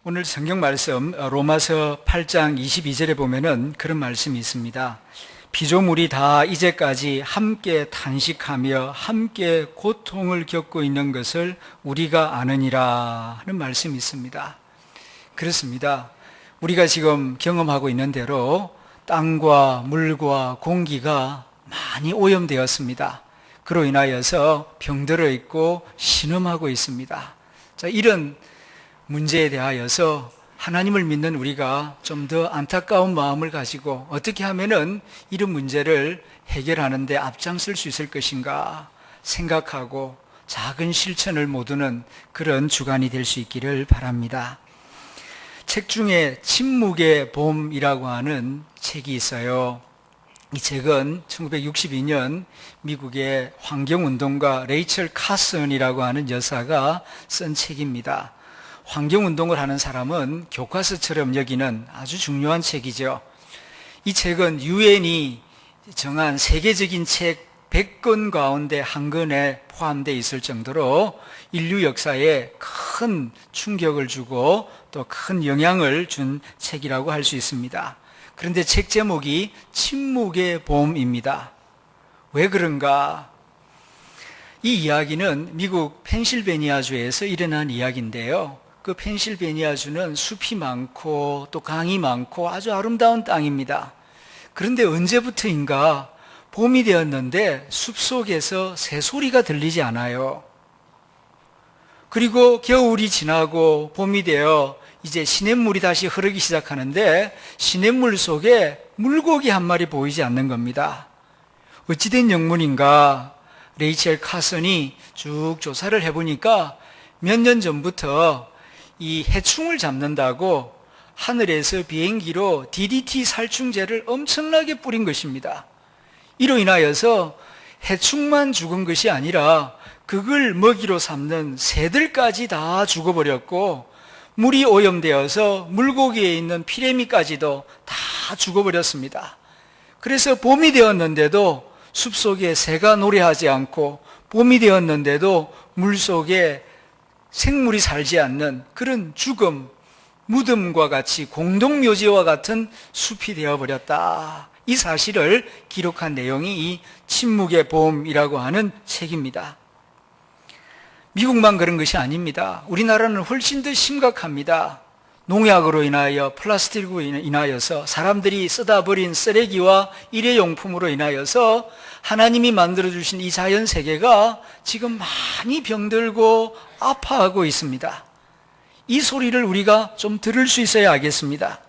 오늘 성경 말씀 로마서 8장 22절에 보면은 그런 말씀이 있습니다. 피조물이 다 이제까지 함께 탄식하며 함께 고통을 겪고 있는 것을 우리가 아느니라 하는 말씀이 있습니다. 그렇습니다. 우리가 지금 경험하고 있는 대로 땅과 물과 공기가 많이 오염되었습니다. 그로 인하여서 병들어 있고 신음하고 있습니다. 자, 이런 문제에 대하여서 하나님을 믿는 우리가 좀 더 안타까운 마음을 가지고 어떻게 하면은 이런 문제를 해결하는 데 앞장설 수 있을 것인가 생각하고 작은 실천을 모두는 그런 주간이 될 수 있기를 바랍니다. 책 중에 침묵의 봄이라고 하는 책이 있어요. 이 책은 1962년 미국의 환경운동가 레이첼 카슨이라고 하는 여사가 쓴 책입니다. 환경운동을 하는 사람은 교과서처럼 여기는 아주 중요한 책이죠. 이 책은 유엔이 정한 세계적인 책 100권 가운데 한 권에 포함되어 있을 정도로 인류 역사에 큰 충격을 주고 또 큰 영향을 준 책이라고 할 수 있습니다. 그런데 책 제목이 침묵의 봄입니다. 왜 그런가? 이 이야기는 미국 펜실베니아주에서 일어난 이야기인데요. 그 펜실베니아주는 숲이 많고 또 강이 많고 아주 아름다운 땅입니다. 그런데 언제부터인가 봄이 되었는데 숲속에서 새소리가 들리지 않아요. 그리고 겨울이 지나고 봄이 되어 이제 시냇물이 다시 흐르기 시작하는데 시냇물 속에 물고기 한 마리 보이지 않는 겁니다. 어찌된 영문인가? 레이첼 카슨이 쭉 조사를 해보니까 몇 년 전부터 이 해충을 잡는다고 하늘에서 비행기로 DDT 살충제를 엄청나게 뿌린 것입니다. 이로 인하여서 해충만 죽은 것이 아니라 그걸 먹이로 삼는 새들까지 다 죽어버렸고 물이 오염되어서 물고기에 있는 피레미까지도 다 죽어버렸습니다. 그래서 봄이 되었는데도 숲속에 새가 노래하지 않고 봄이 되었는데도 물속에 생물이 살지 않는 그런 죽음, 무덤과 같이 공동묘지와 같은 숲이 되어버렸다. 이 사실을 기록한 내용이 이 침묵의 봄이라고 하는 책입니다. 미국만 그런 것이 아닙니다. 우리나라는 훨씬 더 심각합니다. 농약으로 인하여 플라스틱으로 인하여서 사람들이 쓰다 버린 쓰레기와 일회용품으로 인하여서 하나님이 만들어주신 이 자연세계가 지금 많이 병들고 아파하고 있습니다. 이 소리를 우리가 좀 들을 수 있어야 하겠습니다.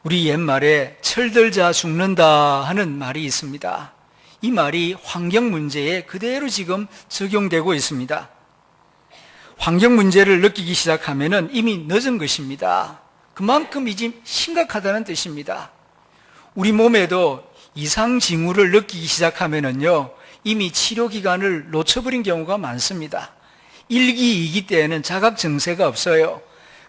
우리 옛말에 철들자 죽는다 하는 말이 있습니다. 이 말이 환경 문제에 그대로 지금 적용되고 있습니다. 환경 문제를 느끼기 시작하면 이미 늦은 것입니다. 그만큼 이제 심각하다는 뜻입니다. 우리 몸에도 이상 징후를 느끼기 시작하면요 이미 치료 기간을 놓쳐버린 경우가 많습니다. 1기, 2기 때에는 자각 증세가 없어요.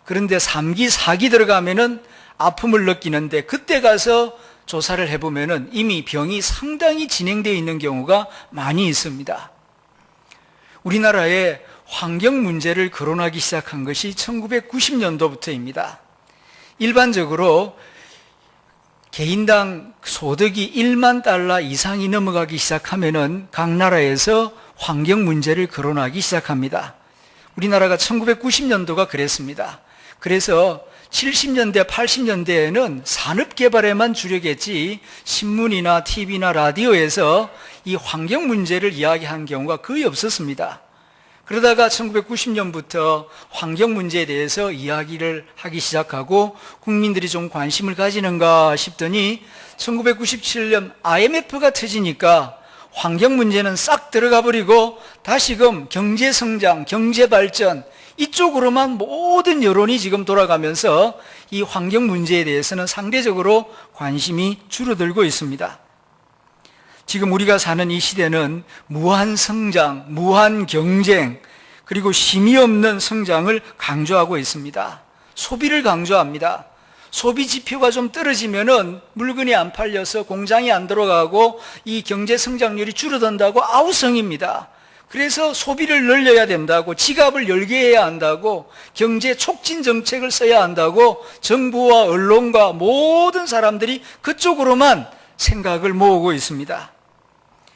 그런데 3기, 4기 들어가면은 아픔을 느끼는데 그때 가서 조사를 해보면은 이미 병이 상당히 진행되어 있는 경우가 많이 있습니다. 우리나라에 환경 문제를 거론하기 시작한 것이 1990년도부터입니다. 일반적으로 개인당 소득이 1만 달러 이상이 넘어가기 시작하면은 각 나라에서 환경 문제를 거론하기 시작합니다. 우리나라가 1990년도가 그랬습니다. 그래서 70년대, 80년대에는 산업개발에만 주력했지 신문이나 TV나 라디오에서 이 환경 문제를 이야기한 경우가 거의 없었습니다. 그러다가 1990년부터 환경 문제에 대해서 이야기를 하기 시작하고 국민들이 좀 관심을 가지는가 싶더니 1997년 IMF가 터지니까 환경 문제는 싹 들어가 버리고 다시금 경제 성장, 경제 발전 이쪽으로만 모든 여론이 지금 돌아가면서 이 환경 문제에 대해서는 상대적으로 관심이 줄어들고 있습니다. 지금 우리가 사는 이 시대는 무한 성장, 무한 경쟁, 그리고 쉼이 없는 성장을 강조하고 있습니다. 소비를 강조합니다. 소비 지표가 좀 떨어지면은 물건이 안 팔려서 공장이 안 들어가고 이 경제 성장률이 줄어든다고 아우성입니다. 그래서 소비를 늘려야 된다고, 지갑을 열게 해야 한다고, 경제 촉진 정책을 써야 한다고 정부와 언론과 모든 사람들이 그쪽으로만 생각을 모으고 있습니다.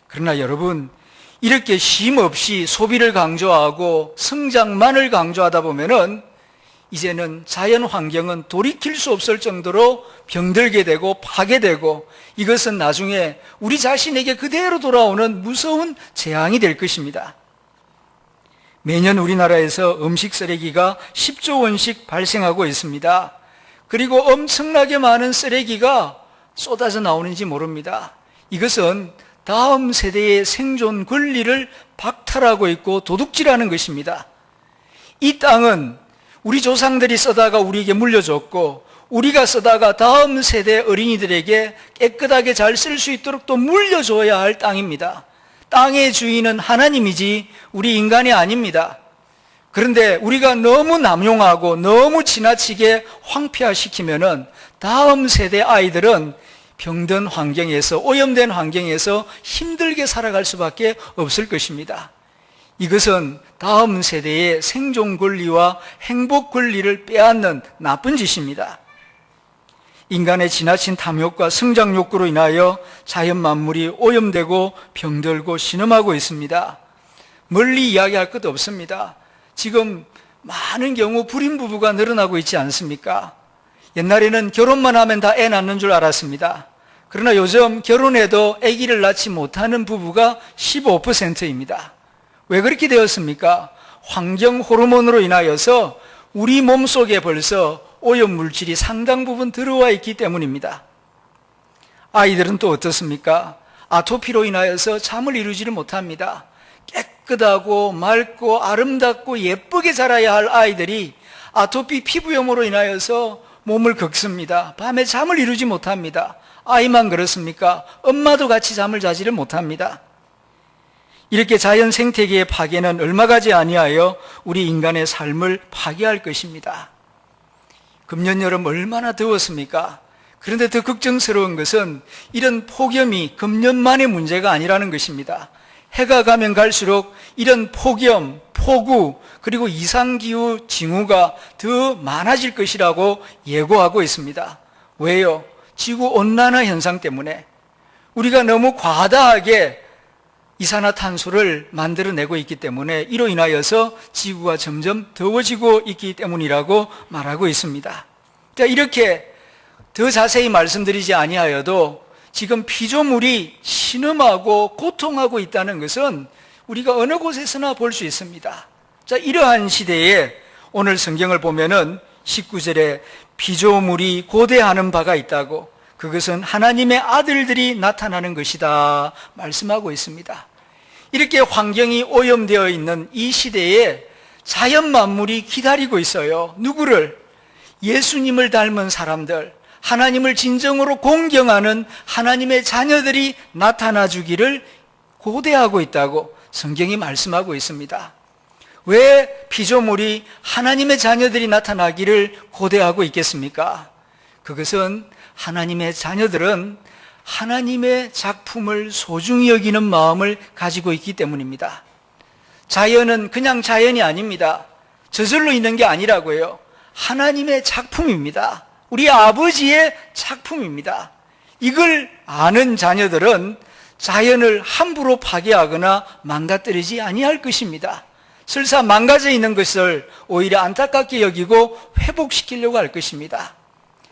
그러나 여러분, 이렇게 쉼없이 소비를 강조하고 성장만을 강조하다 보면은 이제는 자연 환경은 돌이킬 수 없을 정도로 병들게 되고 파괴되고, 이것은 나중에 우리 자신에게 그대로 돌아오는 무서운 재앙이 될 것입니다. 매년 우리나라에서 음식 쓰레기가 10조 원씩 발생하고 있습니다. 그리고 엄청나게 많은 쓰레기가 쏟아져 나오는지 모릅니다. 이것은 다음 세대의 생존 권리를 박탈하고 있고 도둑질하는 것입니다. 이 땅은 우리 조상들이 쓰다가 우리에게 물려줬고, 우리가 쓰다가 다음 세대 어린이들에게 깨끗하게 잘 쓸 수 있도록 또 물려줘야 할 땅입니다. 땅의 주인은 하나님이지 우리 인간이 아닙니다. 그런데 우리가 너무 남용하고 너무 지나치게 황폐화시키면은 다음 세대 아이들은 병든 환경에서, 오염된 환경에서 힘들게 살아갈 수밖에 없을 것입니다. 이것은 다음 세대의 생존 권리와 행복 권리를 빼앗는 나쁜 짓입니다. 인간의 지나친 탐욕과 성장 욕구로 인하여 자연 만물이 오염되고 병들고 신음하고 있습니다. 멀리 이야기할 것도 없습니다. 지금 많은 경우 불임 부부가 늘어나고 있지 않습니까? 옛날에는 결혼만 하면 다 애 낳는 줄 알았습니다. 그러나 요즘 결혼해도 아기를 낳지 못하는 부부가 15%입니다. 왜 그렇게 되었습니까? 환경 호르몬으로 인하여서 우리 몸속에 벌써 오염물질이 상당 부분 들어와 있기 때문입니다. 아이들은 또 어떻습니까? 아토피로 인하여서 잠을 이루지를 못합니다. 깨끗하고 맑고 아름답고 예쁘게 자라야 할 아이들이 아토피 피부염으로 인하여서 몸을 긁습니다. 밤에 잠을 이루지 못합니다. 아이만 그렇습니까? 엄마도 같이 잠을 자지를 못합니다. 이렇게 자연 생태계의 파괴는 얼마 가지 아니하여 우리 인간의 삶을 파괴할 것입니다. 금년 여름 얼마나 더웠습니까? 그런데 더 걱정스러운 것은 이런 폭염이 금년만의 문제가 아니라는 것입니다. 해가 가면 갈수록 이런 폭염, 폭우, 그리고 이상기후 징후가 더 많아질 것이라고 예고하고 있습니다. 왜요? 지구온난화 현상 때문에 우리가 너무 과다하게 이산화탄소를 만들어내고 있기 때문에 이로 인하여서 지구가 점점 더워지고 있기 때문이라고 말하고 있습니다. 자, 이렇게 더 자세히 말씀드리지 아니하여도 지금 피조물이 신음하고 고통하고 있다는 것은 우리가 어느 곳에서나 볼 수 있습니다. 자, 이러한 시대에 오늘 성경을 보면은 19절에 피조물이 고대하는 바가 있다고, 그것은 하나님의 아들들이 나타나는 것이다 말씀하고 있습니다. 이렇게 환경이 오염되어 있는 이 시대에 자연 만물이 기다리고 있어요. 누구를? 예수님을 닮은 사람들, 하나님을 진정으로 공경하는 하나님의 자녀들이 나타나 주기를 고대하고 있다고 성경이 말씀하고 있습니다. 왜 피조물이 하나님의 자녀들이 나타나기를 고대하고 있겠습니까? 그것은 하나님의 자녀들은 하나님의 작품을 소중히 여기는 마음을 가지고 있기 때문입니다. 자연은 그냥 자연이 아닙니다. 저절로 있는 게 아니라고요. 하나님의 작품입니다. 우리 아버지의 작품입니다. 이걸 아는 자녀들은 자연을 함부로 파괴하거나 망가뜨리지 아니할 것입니다. 설사 망가져 있는 것을 오히려 안타깝게 여기고 회복시키려고 할 것입니다.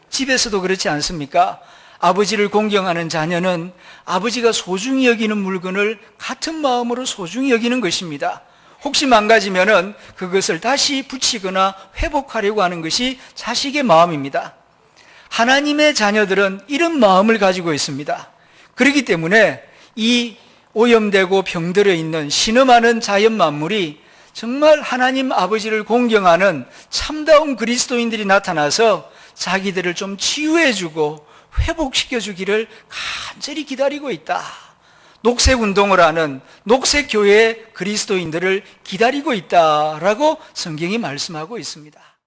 집에서도 그렇지 않습니까? 아버지를 공경하는 자녀는 아버지가 소중히 여기는 물건을 같은 마음으로 소중히 여기는 것입니다. 혹시 망가지면은 그것을 다시 붙이거나 회복하려고 하는 것이 자식의 마음입니다. 하나님의 자녀들은 이런 마음을 가지고 있습니다. 그렇기 때문에 이 오염되고 병들어 있는 신음하는 자연 만물이 정말 하나님 아버지를 공경하는 참다운 그리스도인들이 나타나서 자기들을 좀 치유해주고 회복시켜주기를 간절히 기다리고 있다. 녹색운동을 하는 녹색교회 그리스도인들을 기다리고 있다라고 성경이 말씀하고 있습니다.